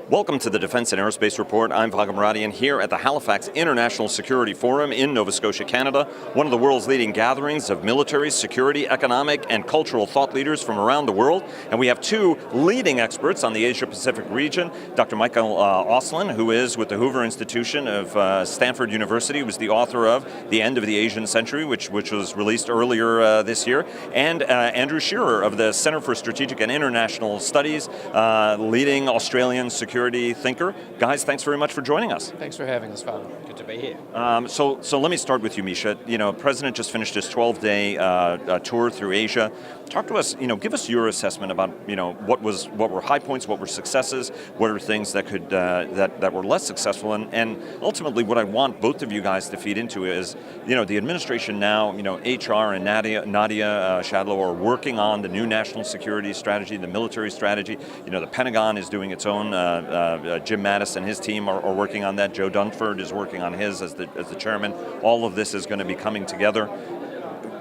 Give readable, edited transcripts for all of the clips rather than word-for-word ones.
Welcome to the Defense and Aerospace Report. I'm Vago Muradian here at the Halifax International Security Forum in Nova Scotia, Canada, one of the world's leading gatherings of military, security, economic, and cultural thought leaders from around the world. And we have two leading experts on the Asia-Pacific region. Dr. Michael Auslin, who is with the Hoover Institution of Stanford University, was the author of The End of the Asian Century, which was released earlier this year, and Andrew Shearer of the Center for Strategic and International Studies, leading Australian security thinker. Guys, thanks very much for joining us. Thanks for having us, Vago. Good to be here. So let me start with you, Misha. The President just finished his 12-day tour through Asia. Talk to us, give us your assessment about, what were high points, what were successes, what are things that could that were less successful, and ultimately what I want both of you guys to feed into is, the administration now, HR and Nadia Shadlow are working on the new national security strategy, the military strategy. The Pentagon is doing its own. Jim Mattis and his team are working on that. Joe Dunford is working on his as the chairman. All of this is going to be coming together.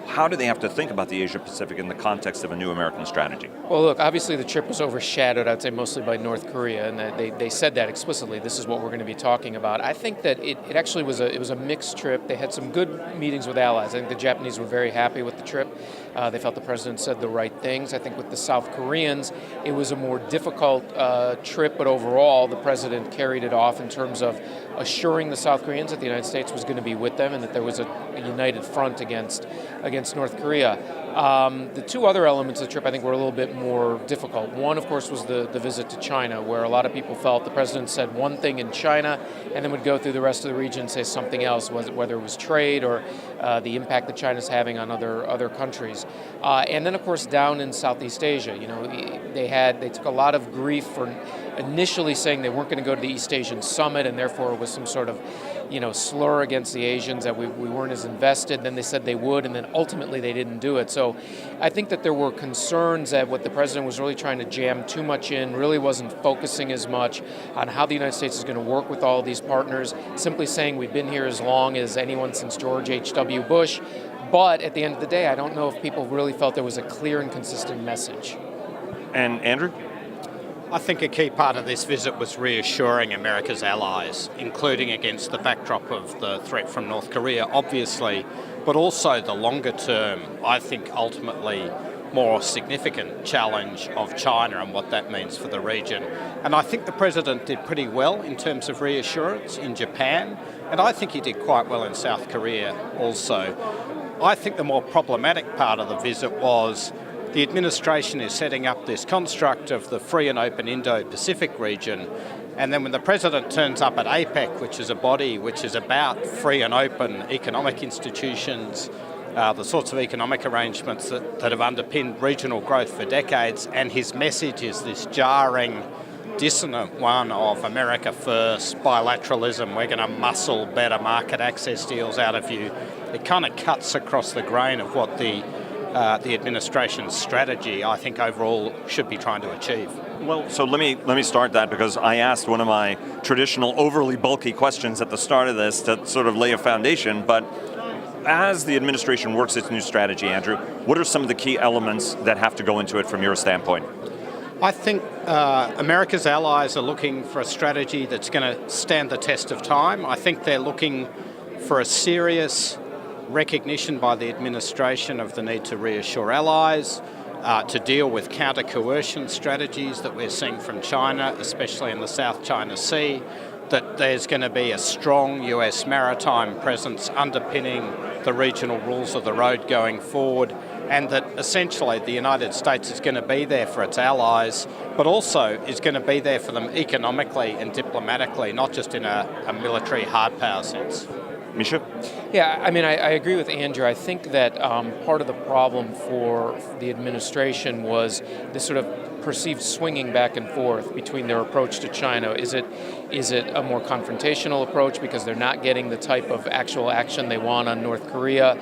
How do they have to think about the Asia-Pacific in the context of a new American strategy? Well, look, obviously the trip was overshadowed, I'd say, mostly by North Korea, and they said that explicitly. This is what we're going to be talking about. I think that it actually was a mixed trip. They had some good meetings with allies. I think the Japanese were very happy with the trip. They felt the president said the right things. I think with the South Koreans, it was a more difficult trip, but overall the president carried it off in terms of assuring the South Koreans that the United States was going to be with them and that there was a united front against North Korea. The two other elements of the trip I think were a little bit more difficult. One, of course, was the visit to China, where a lot of people felt the president said one thing in China and then would go through the rest of the region and say something else, whether it was trade or the impact that China's having on other countries. And then, of course, down in Southeast Asia, they took a lot of grief for initially saying they weren't going to go to the East Asian Summit, and therefore it was some sort of slur against the Asians that we weren't as invested. Then they said they would, and then ultimately they didn't do it. So I think that there were concerns that what the president was really trying to jam too much in, really wasn't focusing as much on how the United States is going to work with all of these partners, simply saying we've been here as long as anyone since George H.W. Bush. But at the end of the day, I don't know if people really felt there was a clear and consistent message. And Andrew? I think a key part of this visit was reassuring America's allies, including against the backdrop of the threat from North Korea, obviously, but also the longer term, I think ultimately more significant challenge of China and what that means for the region. And I think the president did pretty well in terms of reassurance in Japan, and I think he did quite well in South Korea also. I think the more problematic part of the visit was the administration is setting up this construct of the free and open Indo-Pacific region, and then when the president turns up at APEC, which is a body which is about free and open economic institutions, the sorts of economic arrangements that have underpinned regional growth for decades, and his message is this jarring, dissonant one of America first, bilateralism, we're going to muscle better market access deals out of you. It kind of cuts across the grain of what the administration's strategy, I think, overall should be trying to achieve. Well, so let me start that, because I asked one of my traditional overly bulky questions at the start of this to sort of lay a foundation, but as the administration works its new strategy, Andrew, what are some of the key elements that have to go into it from your standpoint? I think America's allies are looking for a strategy that's going to stand the test of time. I think they're looking for a serious recognition by the administration of the need to reassure allies, to deal with counter-coercion strategies that we're seeing from China, especially in the South China Sea, that there's going to be a strong US maritime presence underpinning the regional rules of the road going forward, and that essentially the United States is going to be there for its allies, but also is going to be there for them economically and diplomatically, not just in a military hard power sense. Misha? Yeah, I mean, I agree with Andrew. I think that part of the problem for the administration was this sort of perceived swinging back and forth between their approach to China. Is it a more confrontational approach because they're not getting the type of actual action they want on North Korea?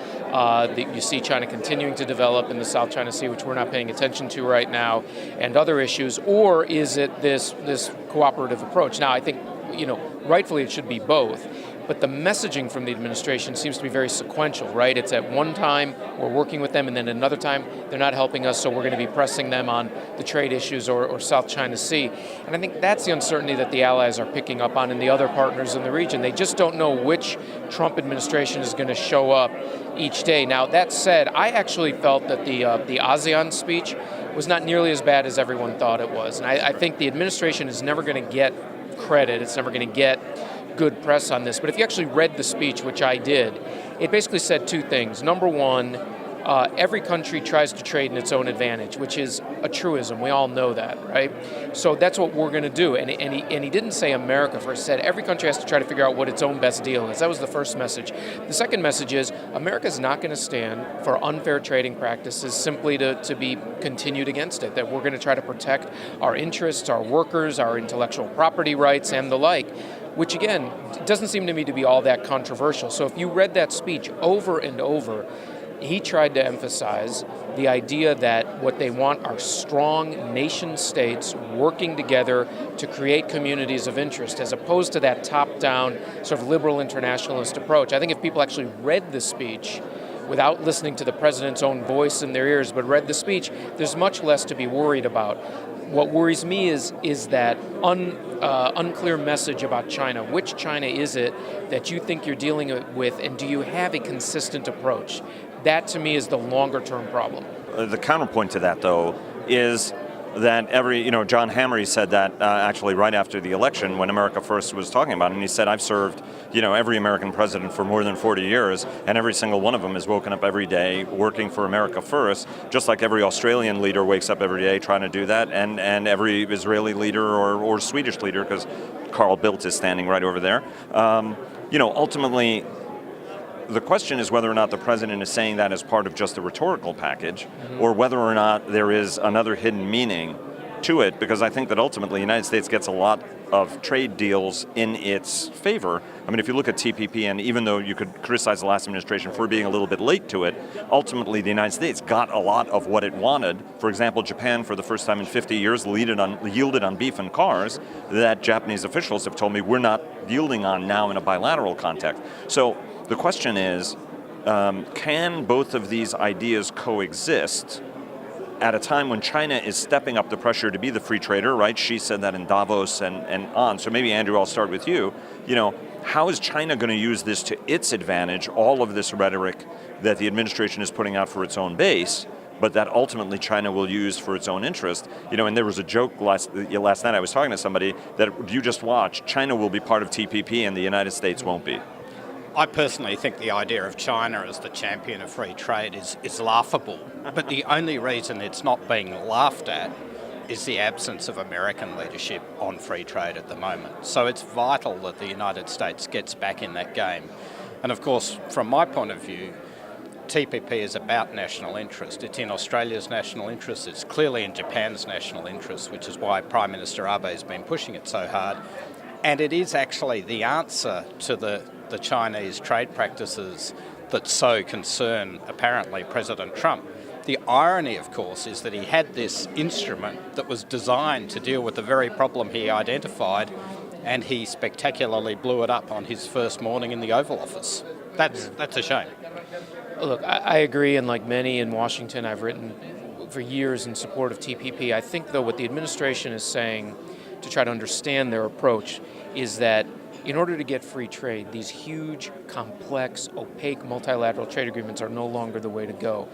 You see China continuing to develop in the South China Sea, which we're not paying attention to right now, and other issues, or is it this cooperative approach? Now, I think rightfully it should be both. but the messaging from the administration seems to be very sequential, right? It's at one time we're working with them, and then another time they're not helping us, so we're going to be pressing them on the trade issues or South China Sea. And I think that's the uncertainty that the allies are picking up on and the other partners in the region. They just don't know which Trump administration is going to show up each day. Now, that said, I actually felt that the ASEAN speech was not nearly as bad as everyone thought it was. And I think the administration is never going to get credit. It's never going to get good press on this. But if you actually read the speech, which I did, it basically said two things. Number one, every country tries to trade in its own advantage, which is a truism. We all know that, right? So that's what we're going to do. And he didn't say America first. He said every country has to try to figure out what its own best deal is. That was the first message. The second message is America is not going to stand for unfair trading practices simply to be continued against it, that we're going to try to protect our interests, our workers, our intellectual property rights, and the like, which again, doesn't seem to me to be all that controversial. So if you read that speech over and over, he tried to emphasize the idea that what they want are strong nation states working together to create communities of interest, as opposed to that top-down sort of liberal internationalist approach. I think if people actually read the speech without listening to the president's own voice in their ears, but read the speech, there's much less to be worried about. What worries me is that unclear message about China. Which China is it that you think you're dealing with, and do you have a consistent approach? That, to me, is the longer-term problem. The counterpoint to that, though, is that John Hamre said that actually right after the election when America First was talking about it, and he said, I've served, every American president for more than 40 years, and every single one of them has woken up every day working for America First, just like every Australian leader wakes up every day trying to do that, and every Israeli leader or Swedish leader, because Carl Bildt is standing right over there. Ultimately, the question is whether or not the president is saying that as part of just a rhetorical package, or whether or not there is another hidden meaning to it, because I think that ultimately the United States gets a lot of trade deals in its favor. I mean, if you look at TPP, and even though you could criticize the last administration for being a little bit late to it, ultimately the United States got a lot of what it wanted. For example, Japan, for the first time in 50 years, yielded on beef and cars that Japanese officials have told me we're not yielding on now in a bilateral context. So the question is, can both of these ideas coexist at a time when China is stepping up the pressure to be the free trader, right? She said that in Davos and on. So maybe, Andrew, I'll start with you. How is China going to use this to its advantage, all of this rhetoric that the administration is putting out for its own base, but that ultimately China will use for its own interest? And there was a joke last night, I was talking to somebody, that you just watch, China will be part of TPP and the United States won't be. I personally think the idea of China as the champion of free trade is laughable, but the only reason it's not being laughed at is the absence of American leadership on free trade at the moment. So it's vital that the United States gets back in that game. And of course, from my point of view, TPP is about national interest. It's in Australia's national interest. It's clearly in Japan's national interest, which is why Prime Minister Abe has been pushing it so hard. And it is actually the answer to the Chinese trade practices that so concern, apparently, President Trump. The irony, of course, is that he had this instrument that was designed to deal with the very problem he identified, and he spectacularly blew it up on his first morning in the Oval Office. That's a shame. Look, I agree, and like many in Washington, I've written for years in support of TPP. I think, though, what the administration is saying to try to understand their approach is that in order to get free trade, these huge, complex, opaque multilateral trade agreements are no longer the way to go.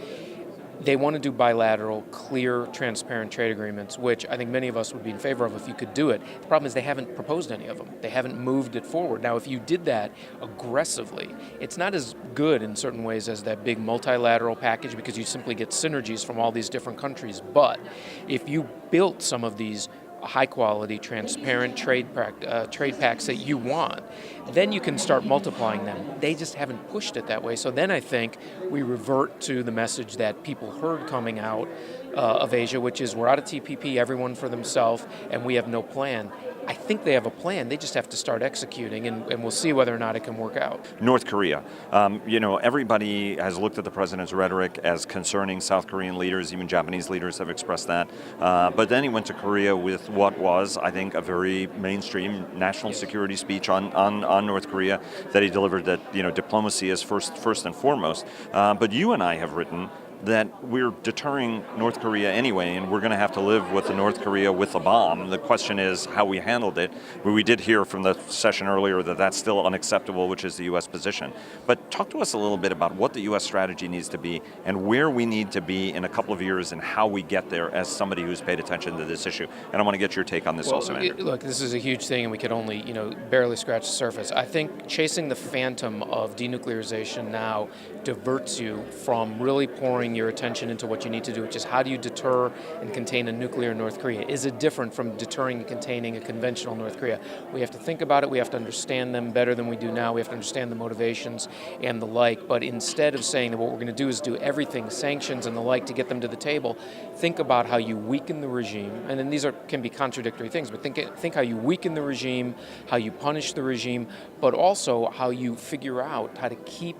They want to do bilateral, clear, transparent trade agreements, which I think many of us would be in favor of if you could do it. The problem is they haven't proposed any of them. They haven't moved it forward. Now, if you did that aggressively, it's not as good in certain ways as that big multilateral package because you simply get synergies from all these different countries. But if you built some of these high-quality, transparent trade packs that you want, then you can start multiplying them. They just haven't pushed it that way. So then I think we revert to the message that people heard coming out of Asia, which is we're out of TPP, everyone for themselves, and we have no plan. I think they have a plan. They just have to start executing, and we'll see whether or not it can work out. North Korea. Everybody has looked at the president's rhetoric as concerning South Korean leaders, even Japanese leaders have expressed that. But then he went to Korea with what was, I think, a very mainstream national security speech on North Korea that he delivered, that diplomacy is first and foremost. But you and I have written that we're deterring North Korea anyway, and we're going to have to live with the North Korea with a bomb. The question is how we handled it. We did hear from the session earlier that that's still unacceptable, which is the U.S. position. But talk to us a little bit about what the U.S. strategy needs to be and where we need to be in a couple of years and how we get there as somebody who's paid attention to this issue. And I want to get your take on this also, Andrew. Look, this is a huge thing, and we could only barely scratch the surface. I think chasing the phantom of denuclearization now diverts you from really pouring your attention into what you need to do, which is how do you deter and contain a nuclear North Korea? Is it different from deterring and containing a conventional North Korea? We have to think about it. We have to understand them better than we do now. We have to understand the motivations and the like. But instead of saying that what we're going to do is do everything, sanctions and the like, to get them to the table, think about how you weaken the regime. And then these can be contradictory things, but think how you weaken the regime, how you punish the regime, but also how you figure out how to keep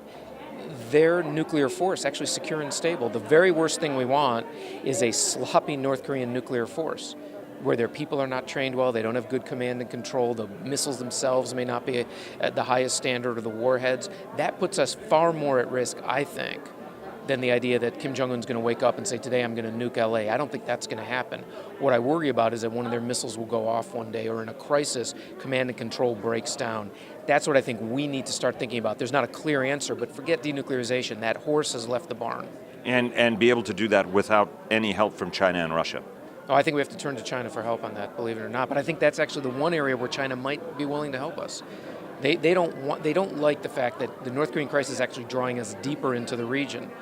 their nuclear force actually secure and stable. The very worst thing we want is a sloppy North Korean nuclear force where their people are not trained well, they don't have good command and control, the missiles themselves may not be at the highest standard, or the warheads. That puts us far more at risk, I think, than the idea that Kim Jong-un's going to wake up and say, today I'm going to nuke LA. I don't think that's going to happen. What I worry about is that one of their missiles will go off one day, or in a crisis, command and control breaks down. That's what I think we need to start thinking about. There's not a clear answer, but forget denuclearization. That horse has left the barn. And be able to do that without any help from China and Russia. Oh, I think we have to turn to China for help on that, believe it or not. But I think that's actually the one area where China might be willing to help us. They don't like the fact that the North Korean crisis is actually drawing us deeper into the region.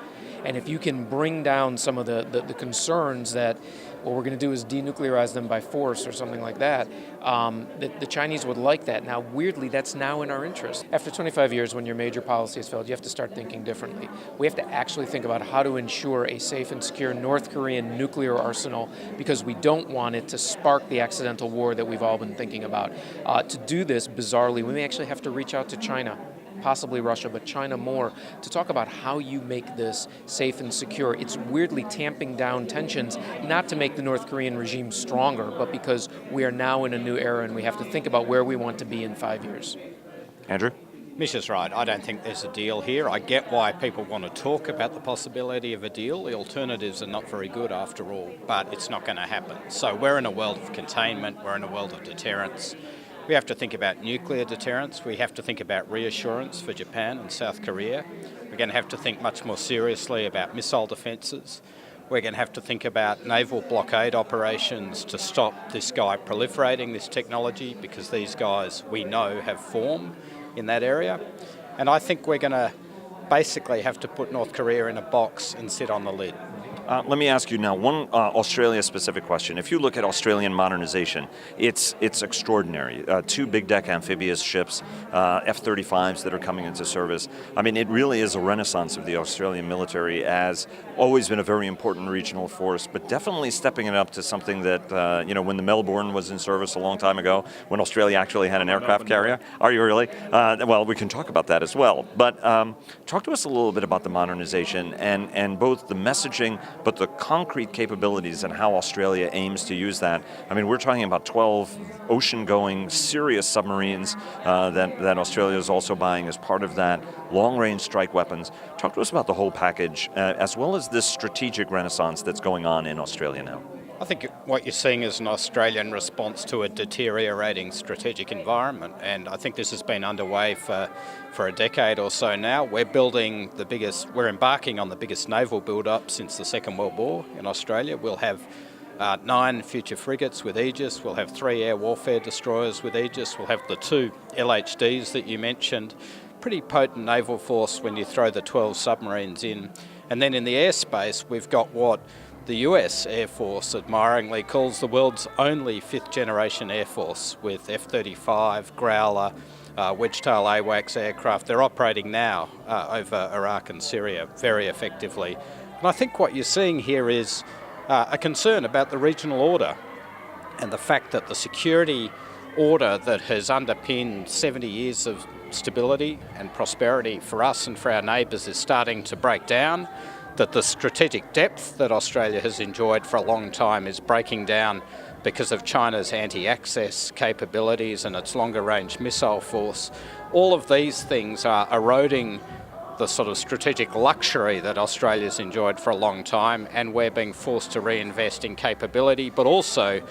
And if you can bring down some of the concerns that what we're going to do is denuclearize them by force or something like that, the Chinese would like that. Now, weirdly, that's now in our interest. After 25 years, when your major policy has failed, you have to start thinking differently. We have to actually think about how to ensure a safe and secure North Korean nuclear arsenal, because we don't want it to spark the accidental war that we've all been thinking about. To do this, bizarrely, we may actually have to reach out to China, possibly Russia, but China more, to talk about how you make this safe and secure. It's weirdly tamping down tensions, not to make the North Korean regime stronger, but because we are now in a new era and we have to think about where we want to be in 5 years. Andrew? Misha's right. I don't think there's a deal here. I get why people want to talk about the possibility of a deal. The alternatives are not very good after all, but it's not going to happen. So we're in a world of containment. We're in a world of deterrence. We have to think about nuclear deterrence. We have to think about reassurance for Japan and South Korea. We're going to have to think much more seriously about missile defences. We're going to have to think about naval blockade operations to stop this guy proliferating this technology, because these guys, we know, have form in that area. And I think we're going to basically have to put North Korea in a box and sit on the lid. Let me ask you now one Australia-specific question. If you look at Australian modernization, it's extraordinary. 2 big deck amphibious ships, F-35s that are coming into service. I mean, it really is a renaissance of the Australian military, as always been a very important regional force, but definitely stepping it up to something that, when the Melbourne was in service a long time ago, when Australia actually had an aircraft carrier. Are you really? Well, we can talk about that as well. But talk to us a little bit about the modernization and both the messaging, but the concrete capabilities and how Australia aims to use that. I mean, we're talking about 12 ocean-going, serious submarines that Australia is also buying as part of that, long-range strike weapons. Talk to us about the whole package, as well as this strategic renaissance that's going on in Australia now. I think what you're seeing is an Australian response to a deteriorating strategic environment, and I think this has been underway for a decade or so now. We're embarking on the biggest naval build-up since the Second World War in Australia. We'll have 9 future frigates with Aegis. We'll have 3 air warfare destroyers with Aegis. We'll have the 2 LHDs that you mentioned. Pretty potent naval force when you throw the 12 submarines in. And then in the airspace, we've got what the US Air Force admiringly calls the world's only 5th-generation Air Force, with F-35, Growler, Wedgetail AWACS aircraft. They're operating now over Iraq and Syria very effectively. And I think what you're seeing here is a concern about the regional order and the fact that the security order that has underpinned 70 years of stability and prosperity for us and for our neighbours is starting to break down, that the strategic depth that Australia has enjoyed for a long time is breaking down because of China's anti-access capabilities and its longer-range missile force. All of these things are eroding the sort of strategic luxury that Australia's enjoyed for a long time, and we're being forced to reinvest in capability, but also,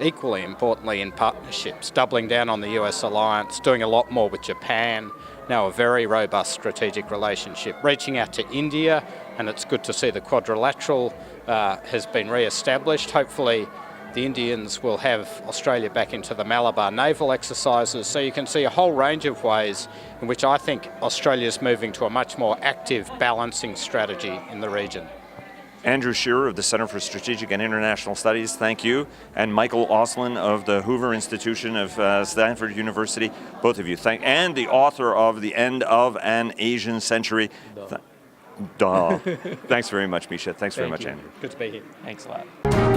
equally importantly, in partnerships, doubling down on the US alliance, doing a lot more with Japan, now a very robust strategic relationship, reaching out to India, and it's good to see the quadrilateral has been re-established. Hopefully the Indians will have Australia back into the Malabar naval exercises, so you can see a whole range of ways in which I think Australia is moving to a much more active balancing strategy in the region. Andrew Shearer of the Center for Strategic and International Studies, thank you. And Michael Auslin of the Hoover Institution of Stanford University, both of you. And the author of The End of an Asian Century. Duh. Thanks very much, Misha. Thanks very much, Andrew. Good to be here. Thanks a lot.